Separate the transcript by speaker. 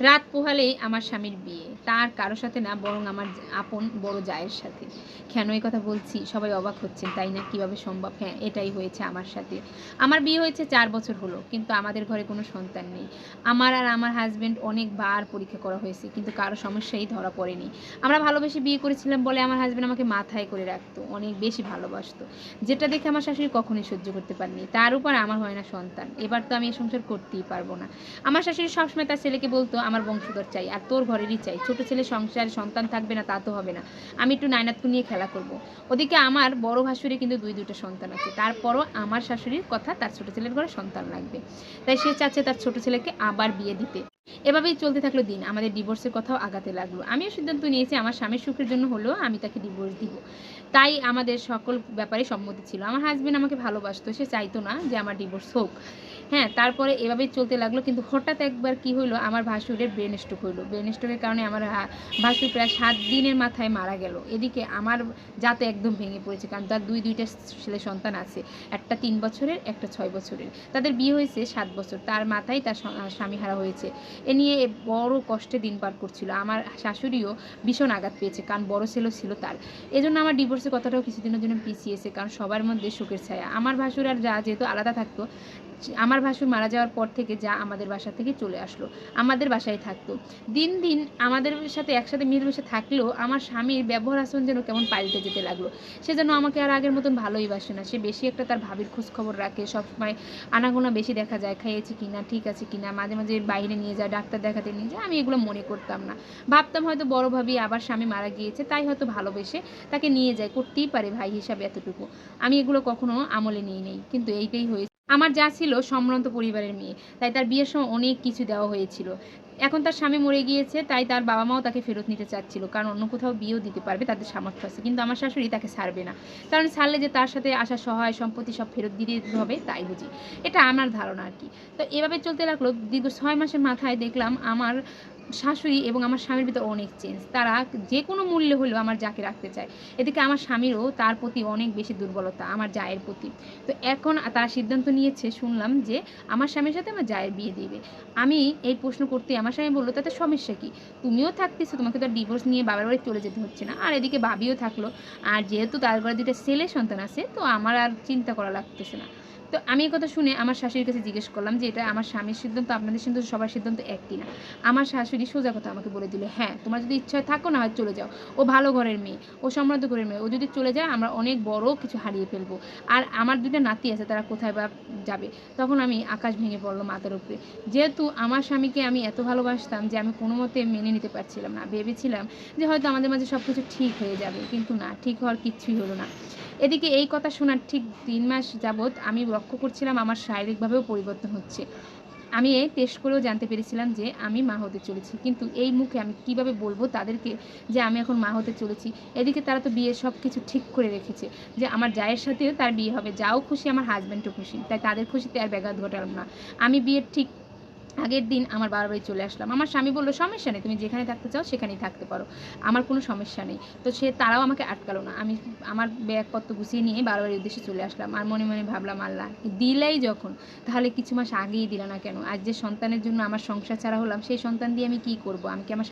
Speaker 1: রাত পোহালেই আমার স্বামীর বিয়ে। তার কারো সাথে না, বরং আমার আপন বড় জায়ের সাথে। কেন এই কথা বলছি? সবাই অবাক হচ্ছেন, তাই না? কিভাবে সম্ভব? হ্যাঁ, এটাই হয়েছে আমার সাথে। আমার বিয়ে হয়েছে ৪ বছর হলো। কিন্তু আমাদের ঘরে কোনো সন্তান নেই। আমার আর আমার হাসব্যান্ড অনেকবার পরীক্ষা করা হয়েছে। কিন্তু কারো সমস্যাই ধরা পড়েনি। আমরা ভালোবেসে বিয়ে করেছিলাম বলে আমার হাসব্যান্ড আমাকে মাথায় করে রাখতো। অনেক বেশি ভালোবাসতো। যেটা দেখে আমার শাশুড়ি কখনোই সহ্য করতে পারেনি। তার উপর আমার হয় না সন্তান। এবার তো আমি এ সংসার করতেই পারব না। আমার শাশুড়ি সবসময় তার ছেলেকে বলতো, আমার বংশধর চাই, আর তোর ঘরেরই চাই। ছোট ছেলে সংসারে সন্তান থাকবে না তা তো হবে না। আমি একটু নাইনাতকে নিয়ে খেলা করব। ওদিকে আমার বড় ভাসুরে কিন্তু দুইটা সন্তান আছে। তারপরও আমার শাশুড়ির কথা, তার ছোট ছেলের ঘরে সন্তান লাগবে। তাই সে চাচ্ছে তার ছোট ছেলেকে আবার বিয়ে দিতে। এভাবেই চলতে থাকলো দিন। আমাদের ডিভোর্সের কথাও আগাতে লাগলো। আমিও সিদ্ধান্ত নিয়েছি আমার স্বামীর সুখের জন্য হলেও আমি তাকে ডিভোর্স দিব। তাই আমাদের সকল ব্যাপারে সম্মতি ছিল। আমার হাসব্যান্ড আমাকে ভালোবাসতো। সে চাইতো না যে আমার ডিভোর্স হোক। হ্যাঁ, তারপরে এভাবেই চলতে লাগলো। কিন্তু হঠাৎ একবার কি হইলো, আমার ভাসুরের ব্রেন স্ট্রোক হইলো। ব্রেন স্ট্রোকের কারণে আমার ভাসুর প্রায় ৭ দিনের মাথায় মারা গেল। এদিকে আমার জাত একদম ভেঙে পড়েছে। কারণ তার ২টা ছেলে সন্তান আছে। একটা ৩ বছরের, একটা ৬ বছরের। তাদের বিয়ে হয়েছে ৭ বছর। তার মাথায় তার স্বামী হারা হয়েছে। এ নিয়ে বড় কষ্টে দিন পার করছিল। আমার শাশুড়িও ভীষণ আঘাত পেয়েছে, কারণ বড় ছেলেও ছিল তার। এজন্য আমার ডিভোর্সের কথাটাও কিছুদিনের জন্য পিছিয়েছে, কারণ সবার মধ্যে শোকের ছায়া। আমার ভাসুর আর যা যেহেতু আলাদা থাকতো, আমার ভাসুর মারা যাওয়ার পর থেকে যা আমাদের বাসা থেকে চলে আসলো, আমাদের বাসায় থাকতো। দিন দিন আমাদের সাথে একসাথে মিলেমিশে থাকলেও আমার স্বামীর ব্যবহার আচরণ যেন কেমন পাল্টে যেতে লাগলো। সে যেন আমাকে আর আগের মতন ভালোই বাসে না। সে বেশি একটা তার ভাবির খোঁজ খবর রাখে, সবসময় আনাগোনা বেশি দেখা যায়, খাইয়েছে কিনা, ঠিক আছে কিনা, মাঝে মাঝে বাইরে নিয়ে যায়, ডাক্তার দেখাতে নিয়ে যায়। আমি এগুলো মনে করতাম না। ভাবতাম হয়তো বড় ভাবি আবার স্বামী মারা গিয়েছে, তাই হয়তো ভালোবেসে তাকে নিয়ে যায়, করতেই পারে ভাই হিসাবে এতটুকু। আমি এগুলো কখনো আমলে নিই নেই। কিন্তু এইটাই হয়েছে। আমার যা ছিল সম্ভ্রান্ত পরিবারের মেয়ে, তাই তার বিয়ের সময় অনেক কিছু দেওয়া হয়েছিল। এখন তার স্বামী মরে গিয়েছে, তাই তার বাবা মাও তাকে ফেরত নিতে চাচ্ছিল, কারণ অন্য কোথাও বিয়েও দিতে পারবে, তাদের সামর্থ্য আছে। কিন্তু আমার শাশুড়ি তাকে ছাড়বে না, কারণ ছাড়লে যে তার সাথে আসা সহায় সম্পত্তি সব ফেরত দিয়ে দিতে হবে, তাই বুঝি। এটা আমার ধারণা আর কি। তো এভাবে চলতে লাগলো। দীর্ঘ ৬ মাসের মাথায় দেখলাম আমার শাশুড়ি এবং আমার স্বামীর ভিতর অনেক চেঞ্জ। তারা যে কোনো মূল্যে হলেও আমার যাকে রাখতে চায়। এদিকে আমার স্বামীরও তার প্রতি অনেক বেশি দুর্বলতা, আমার জায়ের প্রতি। তো এখন তারা সিদ্ধান্ত নিয়েছে, শুনলাম যে আমার স্বামীর সাথে আমার জায়ের বিয়ে দিবে। আমি এই প্রশ্ন করতে আমার স্বামী বলল, তাতে সমস্যা কী? তুমিও থাকতেছো, তোমাকে তো আর ডিভোর্স নিয়ে বাবার বাড়ি চলে যেতে হচ্ছে না। আর এদিকে ভাবিও থাকলো। আর যেহেতু তার ঘরে ২টা ছেলে সন্তান আছে, তো আমার আর চিন্তা করা লাগতেছে না। তো আমি এই কথা শুনে আমার শাশুড়ির কাছে জিজ্ঞেস করলাম যে, এটা আমার স্বামীর সিদ্ধান্ত, আপনাদের সিদ্ধান্ত, সবার সিদ্ধান্ত এক কিনা? আমার শাশুড়ি সোজা কথা আমাকে বলে দিল, হ্যাঁ, তোমার যদি ইচ্ছা হয় থাকো, না হয় চলে যাও। ও ভালো ঘরের মেয়ে, ও সম্ভ্রান্ত ঘরের মেয়ে। ও যদি চলে যায় আমরা অনেক বড় কিছু হারিয়ে ফেলবো। আর আমার ২টা নাতি আছে, তারা কোথায় বা যাবে? তখন আমি আকাশ ভেঙে পড়লো মাথার উপরে। যেহেতু আমার স্বামীকে আমি এত ভালোবাসতাম যে আমি কোনো মতে মেনে নিতে পারছিলাম না। ভেবেছিলাম যে হয়তো আমাদের মাঝে সব কিছু ঠিক হয়ে যাবে। কিন্তু না, ঠিক হওয়ার কিচ্ছুই হলো না। এদিকে এই কথা শোনার ঠিক ৩ মাস যাবৎ আমি লক্ষ্য করছিলাম আমার শারীরিকভাবেও পরিবর্তন হচ্ছে। আমি টেস্ট করেও জানতে পেরেছিলাম যে আমি মা হতে চলেছি। কিন্তু এই মুখে আমি কিভাবে বলব তাদেরকে যে আমি এখন মা হতে চলেছি? এদিকে তারা তো বিয়ে সব কিছু ঠিক করে রেখেছে যে আমার জায়ের সাথেও তার বিয়ে হবে। যাও খুশি, আমার হাসব্যান্ডও খুশি। তাই তাদের খুশিতে আর ব্যাঘাত ঘটালাম না। আমি বিয়ের ঠিক আগের দিন আমার বাবার বাড়ি চলে আসলাম। আমার স্বামী বলল, সমস্যা নেই, তুমি যেখানে থাকতে চাও সেখানেই থাকতে পারো। আমার কোনো সমস্যা নেই। তো তারাও আমাকে আটকালো না। আমি আমার ব্যাগপত্র গুছিয়ে নিয়ে বাবার বাড়ির উদ্দেশ্যে চলে আসলাম। আর মনে মনে ভাবলাম, আল্লাহ দিলাই যখন, তাহলে কিছু মাস আগেই দিলা না কেন? আজ যে সন্তানের জন্য আমার সংসার ছাড়া হলাম, সেই সন্তান দিয়ে আমি কী করব? আমি কি আমার